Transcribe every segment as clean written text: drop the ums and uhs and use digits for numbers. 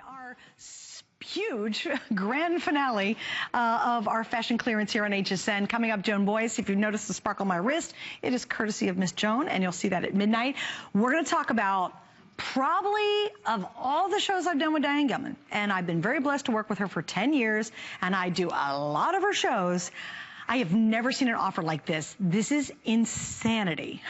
our huge grand finale of our fashion clearance here on HSN. Coming up, Joan Boyce. If you've noticed the sparkle on my wrist, it is courtesy of Miss Joan, and you'll see that at midnight. We're going to talk about probably of all the shows I've done with Diane Gilman, and I've been very blessed to work with her for 10 years, and I do a lot of her shows. I have never seen an offer like this. This is insanity.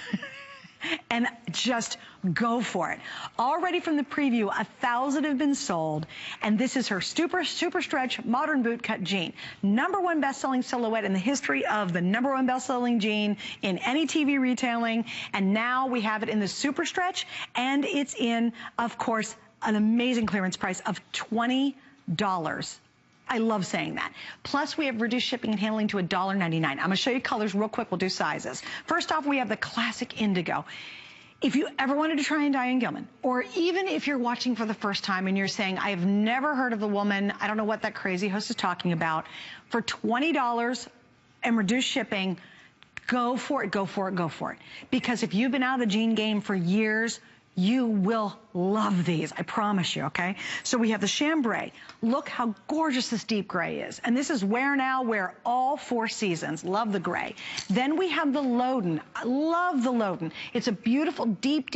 And just go for it. Already from the preview, 1,000 have been sold, and this is her super stretch modern bootcut jean. #1 best-selling silhouette in the history of the #1 best-selling jean in any TV retailing, and now we have it in the super stretch, and it's in, of course, an amazing clearance price of $20. I love saying that. Plus, we have reduced shipping and handling to $1.99. I'm going to show you colors real quick. We'll do sizes. First off, we have the classic indigo. If you ever wanted to try on Diane Gilman, or even if you're watching for the first time and you're saying, I have never heard of the woman, I don't know what that crazy host is talking about, for $20 and reduced shipping, go for it, go for it, go for it. Because if you've been out of the jean game for years, you will love these, I promise you, okay? So we have the chambray. Look how gorgeous this deep gray is. And this is wear now, wear all 4 seasons. Love the gray. Then we have the Loden. I love the Loden. It's a beautiful, deep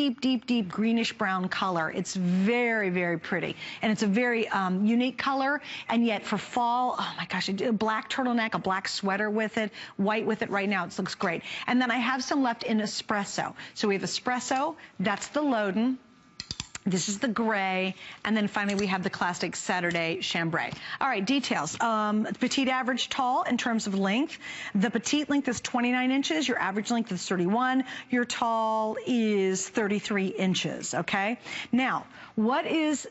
greenish brown color. It's very, very pretty. And it's a very unique color. And yet for fall, oh my gosh, a black turtleneck, a black sweater with it, white with it right now, it looks great. And then I have some left in espresso. So we have espresso, that's the Loden. This is the gray, and then finally we have the classic Saturday chambray. All right, details. Petite, average, tall in terms of length. The petite length is 29 inches. Your average length is 31. Your tall is 33 inches, okay? Now, what is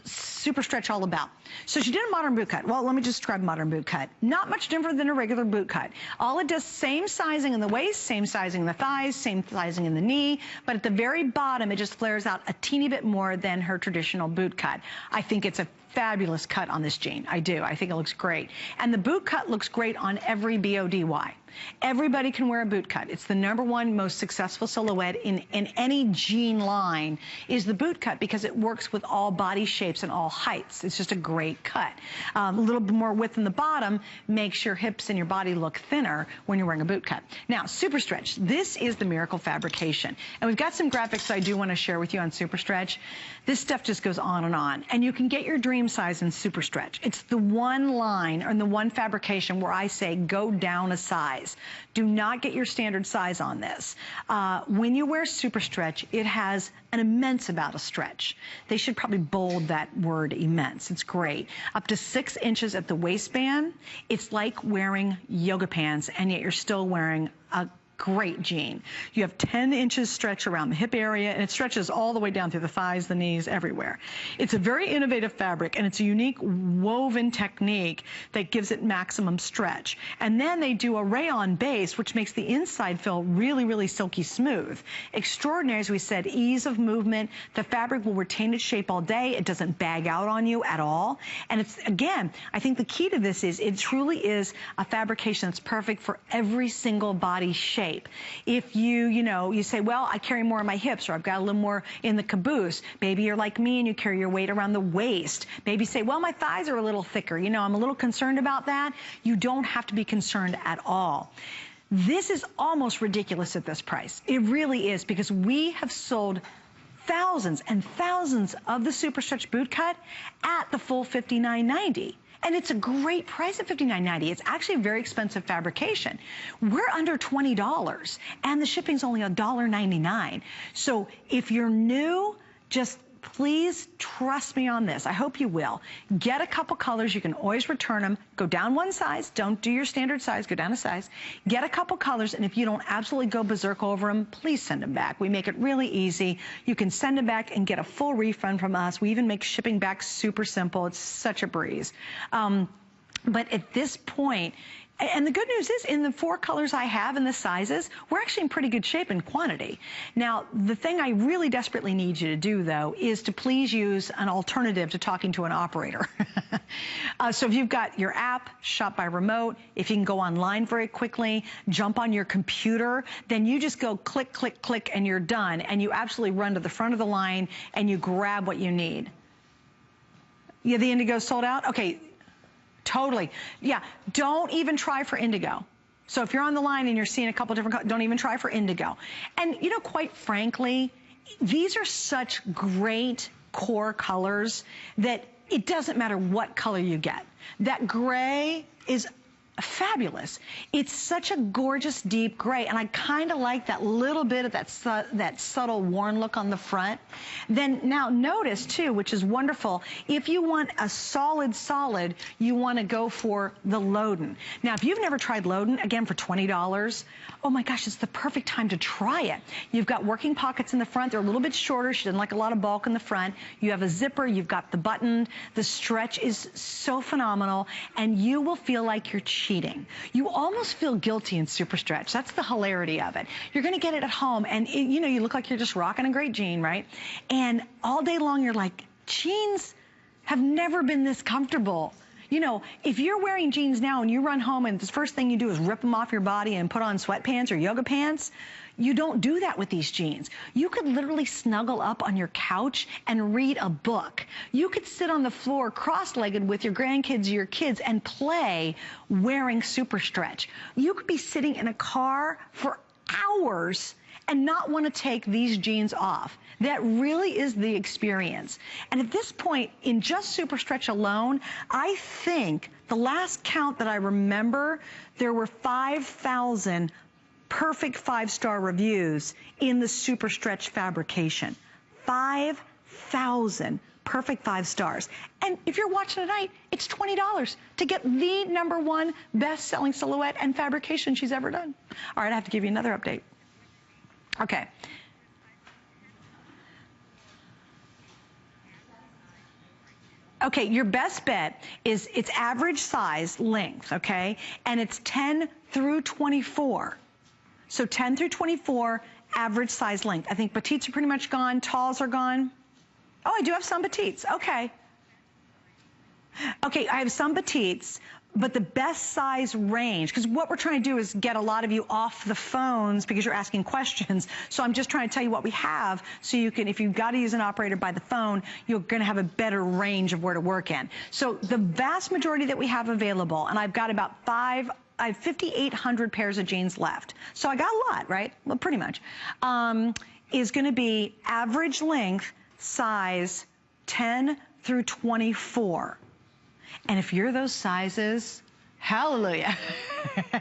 super stretch all about? So she did a modern boot cut. Well, let me just describe modern boot cut. Not much different than a regular boot cut. All it does, same sizing in the waist, same sizing in the thighs, same sizing in the knee, but at the very bottom, it just flares out a teeny bit more than her traditional boot cut. I think it's a fabulous cut on this jean. I do. I think it looks great. And the boot cut looks great on every BODY. Everybody can wear a boot cut. It's the #1 most successful silhouette in any jean line is the boot cut because it works with all body shapes and all heights. It's just a great cut. A little bit more width in the bottom makes your hips and your body look thinner when you're wearing a boot cut. Now, super stretch. This is the miracle fabrication. And we've got some graphics I do want to share with you on super stretch. This stuff just goes on and on. And you can get your dream size in super stretch. It's the one line or the one fabrication where I say go down a size. Do not get your standard size on this. When you wear super stretch, it has an immense amount of stretch. They should probably bold that word immense. It's great. Up to 6 inches at the waistband. It's like wearing yoga pants, and yet you're still wearing a great jean. You have 10 inches stretch around the hip area, and it stretches all the way down through the thighs, the knees, everywhere. It's a very innovative fabric, and it's a unique woven technique that gives it maximum stretch. And then they do a rayon base, which makes the inside feel really, really silky smooth. Extraordinary, as we said, ease of movement. The fabric will retain its shape all day. It doesn't bag out on you at all. And it's, again, I think the key to this is it truly is a fabrication that's perfect for every single body shape. If you say, well, I carry more on my hips, or I've got a little more in the caboose. Maybe you're like me and you carry your weight around the waist. Maybe say, well, my thighs are a little thicker. I'm a little concerned about that. You don't have to be concerned at all. This is almost ridiculous at this price. It really is, because we have sold thousands and thousands of the super stretch boot cut at the full $59.90. And it's a great price at $59.90. It's actually a very expensive fabrication. We're under $20, and the shipping's only $1.99. So if you're new, just please trust me on this. I hope you will. Get a couple colors. You can always return them. Go down one size. Don't do your standard size. Go down a size. Get a couple colors, and if you don't absolutely go berserk over them, please send them back. We make it really easy. You can send them back and get a full refund from us. We even make shipping back super simple. It's such a breeze. But at this point, and the good news is, in the 4 colors I have and the sizes, we're actually in pretty good shape in quantity. Now, the thing I really desperately need you to do, though, is to please use an alternative to talking to an operator. So if you've got your app, shop by remote, if you can go online very quickly, jump on your computer, then you just go click, click, click, and you're done. And you absolutely run to the front of the line and you grab what you need. Yeah, the indigo sold out? Okay, totally. Yeah, don't even try for indigo. So if you're on the line and you're seeing a couple different colors, don't even try for indigo. And you know, quite frankly, these are such great core colors that it doesn't matter what color you get. That gray is fabulous. It's such a gorgeous deep gray, and I kind of like that little bit of that subtle worn look on the front. Then now notice too, which is wonderful, if you want a solid, you want to go for the Loden. Now if you've never tried Loden, again for $20, oh my gosh, it's the perfect time to try it. You've got working pockets in the front. They're a little bit shorter. She doesn't like a lot of bulk in the front. You have a zipper. You've got the button. The stretch is so phenomenal, and you will feel like you're cheating. You almost feel guilty in SuperStretch. That's the hilarity of it. You're going to get it at home, and you know, you look like you're just rocking a great jean, right? And all day long, you're like, jeans have never been this comfortable. You know, if you're wearing jeans now and you run home and the first thing you do is rip them off your body and put on sweatpants or yoga pants, you don't do that with these jeans. You could literally snuggle up on your couch and read a book. You could sit on the floor cross-legged with your grandkids or your kids and play wearing SuperStretch. You could be sitting in a car for hours and not want to take these jeans off. That really is the experience. And at this point, in just SuperStretch alone, I think the last count that I remember, there were 5,000 perfect 5-star reviews in the SuperStretch fabrication. 5,000 perfect 5 stars. And if you're watching tonight, it's $20 to get the #1 best-selling silhouette and fabrication she's ever done. All right, I have to give you another update. Okay. Okay, your best bet is its average size length, okay? And it's 10 through 24. So 10 through 24, average size length. I think petites are pretty much gone, talls are gone. Oh, I do have some petites, okay. Okay, I have some petites, but the best size range, because what we're trying to do is get a lot of you off the phones because you're asking questions. So I'm just trying to tell you what we have so you can, if you've got to use an operator by the phone, you're going to have a better range of where to work in. So the vast majority that we have available, and I've got about I have 5,800 pairs of jeans left. So I got a lot, right? Well, pretty much. Is going to be average length, size 10 through 24. And if you're those sizes, hallelujah.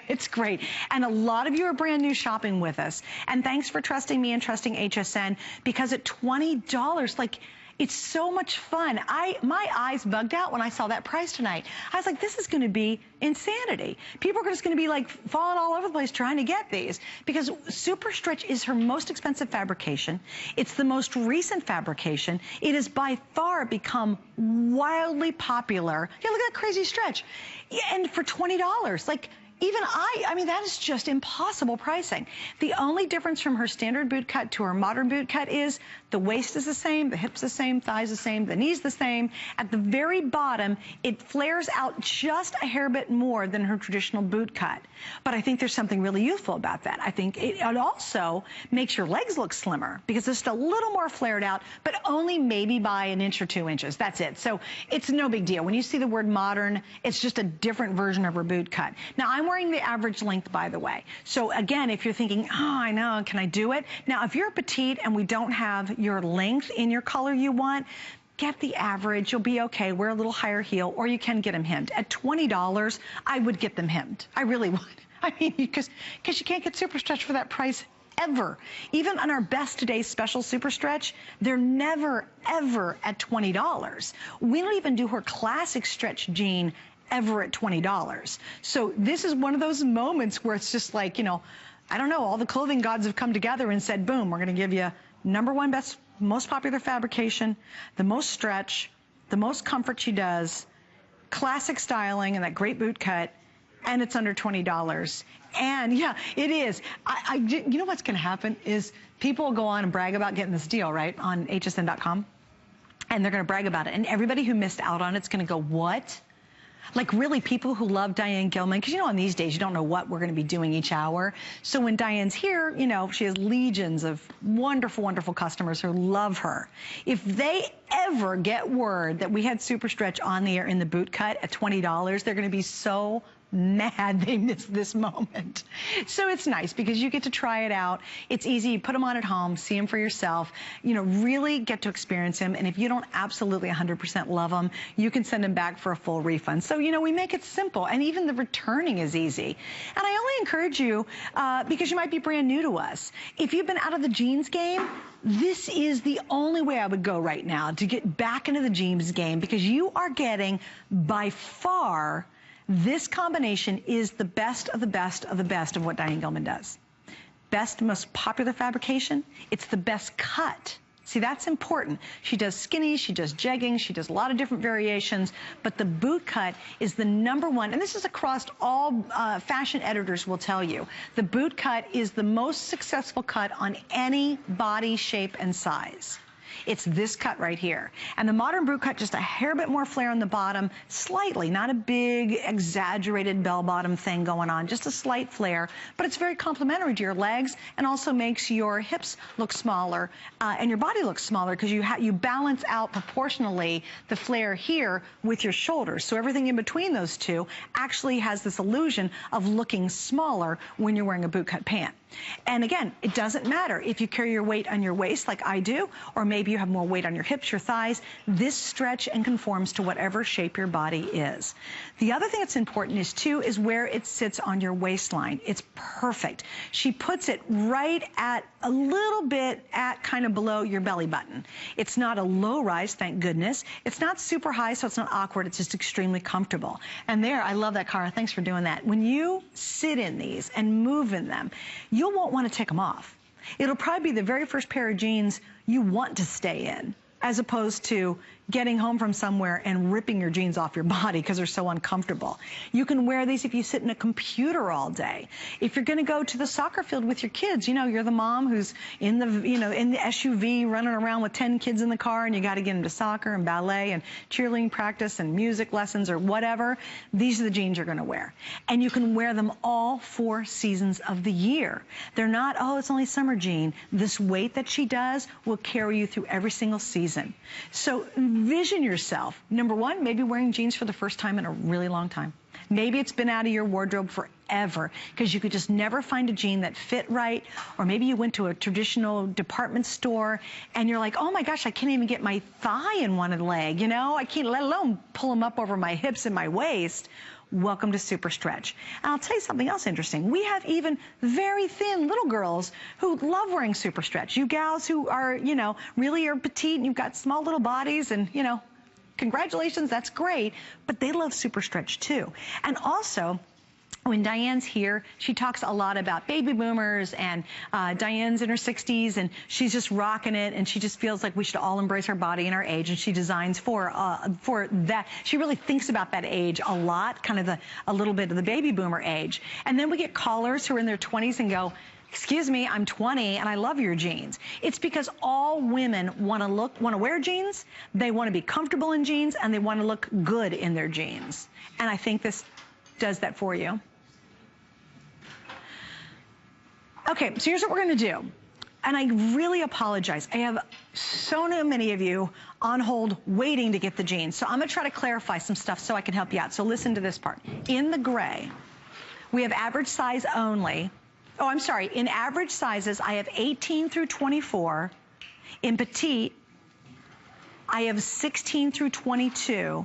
It's great. And a lot of you are brand new shopping with us. And thanks for trusting me and trusting HSN, because at $20, like, it's so much fun. My eyes bugged out when I saw that price tonight. I was like, this is going to be insanity. People are just going to be like falling all over the place trying to get these, because SuperStretch is her most expensive fabrication. It's the most recent fabrication. It has by far become wildly popular. Yeah, look at that crazy stretch. Yeah, and for $20, like, even I mean, that is just impossible pricing. The only difference from her standard boot cut to her modern boot cut is the waist is the same, the hips the same, thighs the same, the knees the same. At the very bottom, it flares out just a hair bit more than her traditional boot cut. But I think there's something really youthful about that. I think it also makes your legs look slimmer because it's just a little more flared out, but only maybe by 1 inch or 2 inches. That's it. So it's no big deal. When you see the word modern, it's just a different version of her boot cut. Now, I'm wearing the average length, by the way. So again, if you're thinking, oh, I know, can I do it? Now, if you're petite and we don't have your length in your color you want, get the average. You'll be okay. Wear a little higher heel, or you can get them hemmed. At $20, I would get them hemmed. I really would. I mean, because you can't get SuperStretch for that price ever. Even on our best today's special SuperStretch, they're never, ever at $20. We don't even do her classic stretch jean ever at $20. So this is one of those moments where it's just like, you know, I don't know, all the clothing gods have come together and said, boom, we're going to give you #1 best, most popular fabrication, the most stretch, the most comfort she does, classic styling, and that great boot cut, and it's under $20. And yeah, it is. You know what's going to happen is people will go on and brag about getting this deal, right, on hsn.com, and they're going to brag about it. And everybody who missed out on it's going to go, what? Like really people who love Diane Gilman, because you know on these days you don't know what we're going to be doing each hour. So when Diane's here, you know, she has legions of wonderful, wonderful customers who love her. If they ever get word that we had SuperStretch on the air in the boot cut at $20, they're going to be so mad they missed this moment. So it's nice because you get to try it out. It's easy. You put them on at home, see them for yourself, you know, really get to experience them. And if you don't absolutely 100% love them, you can send them back for a full refund. So, you know, we make it simple, and even the returning is easy. And I only encourage you, because you might be brand new to us, if you've been out of the jeans game, this is the only way I would go right now to get back into the jeans game, because you are getting by far, this combination is the best of the best of the best of what Diane Gilman does. Best, most popular fabrication. It's the best cut. See, that's important. She does skinny, she does jeggings, she does a lot of different variations, but the boot cut is the #1, and this is across all fashion editors will tell you. The boot cut is the most successful cut on any body shape and size. It's this cut right here. And the modern boot cut, just a hair bit more flare on the bottom, slightly, not a big exaggerated bell bottom thing going on, just a slight flare, but it's very complimentary to your legs and also makes your hips look smaller and your body look smaller because you balance out proportionally the flare here with your shoulders. So everything in between those two actually has this illusion of looking smaller when you're wearing a boot cut pant. And again, it doesn't matter if you carry your weight on your waist like I do, or maybe you have more weight on your hips, your thighs. This stretch and conforms to whatever shape your body is. The other thing that's important is where it sits on your waistline. It's perfect. She puts it right at a little bit at kind of below your belly button. It's not a low rise, thank goodness. It's not super high, so it's not awkward. It's just extremely comfortable. And there, I love that, Cara. Thanks for doing that. When you sit in these and move in them, you won't want to take them off. It'll probably be the very first pair of jeans you want to stay in, as opposed to getting home from somewhere and ripping your jeans off your body because they're so uncomfortable. You can wear these if you sit in a computer all day. If you're going to go to the soccer field with your kids, you know, you're the mom who's in the, you know, in the SUV running around with 10 kids in the car, and you got to get them to soccer and ballet and cheerleading practice and music lessons or whatever. These are the jeans you're going to wear. And you can wear them all 4 seasons of the year. They're not, oh, it's only summer jean. This weight that she does will carry you through every single season. So envision yourself, #1, maybe wearing jeans for the first time in a really long time. Maybe it's been out of your wardrobe forever because you could just never find a jean that fit right, or maybe you went to a traditional department store and you're like, oh my gosh, I can't even get my thigh in one leg, you know? I can't, let alone pull them up over my hips and my waist. Welcome to SuperStretch. And I'll tell you something else interesting. We have even very thin little girls who love wearing SuperStretch. You gals who are, you know, really are petite and you've got small little bodies and, you know, congratulations, that's great. But they love SuperStretch too. And also, when Diane's here, she talks a lot about baby boomers, and Diane's in her 60s, and she's just rocking it, and she just feels like we should all embrace our body and our age, and she designs for that. She really thinks about that age a lot, kind of a little bit of the baby boomer age. And then we get callers who are in their 20s and go, excuse me, I'm 20 and I love your jeans. It's because all women want to wear jeans, they want to be comfortable in jeans, and they want to look good in their jeans. And I think this does that for you. Okay, so here's what we're going to do. And I really apologize. I have so many of you on hold waiting to get the jeans. So I'm going to try to clarify some stuff so I can help you out. So listen to this part. In the gray, we have average size only. Oh, I'm sorry. In average sizes, I have 18 through 24. In petite, I have 16 through 22.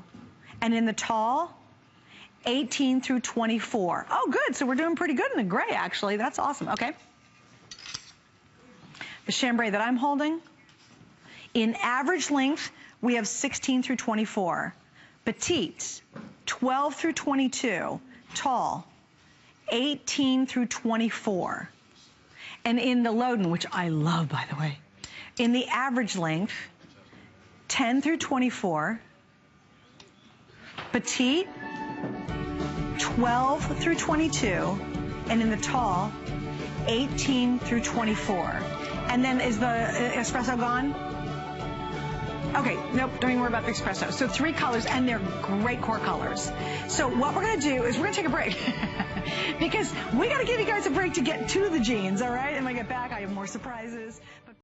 And in the tall, 18 through 24. Oh, good. So we're doing pretty good in the gray, actually. That's awesome. Okay. The chambray that I'm holding, in average length, we have 16 through 24. Petite, 12 through 22. Tall, 18 through 24. And in the Loden, which I love, by the way, in the average length, 10 through 24. Petite, 12 through 22. And in the tall, 18 through 24. And then is the espresso gone? Okay, nope, don't even worry about the espresso. So 3 colors, and they're great core colors. So what we're going to do is we're going to take a break because we got to give you guys a break to get to the jeans, all right? And when I get back, I have more surprises.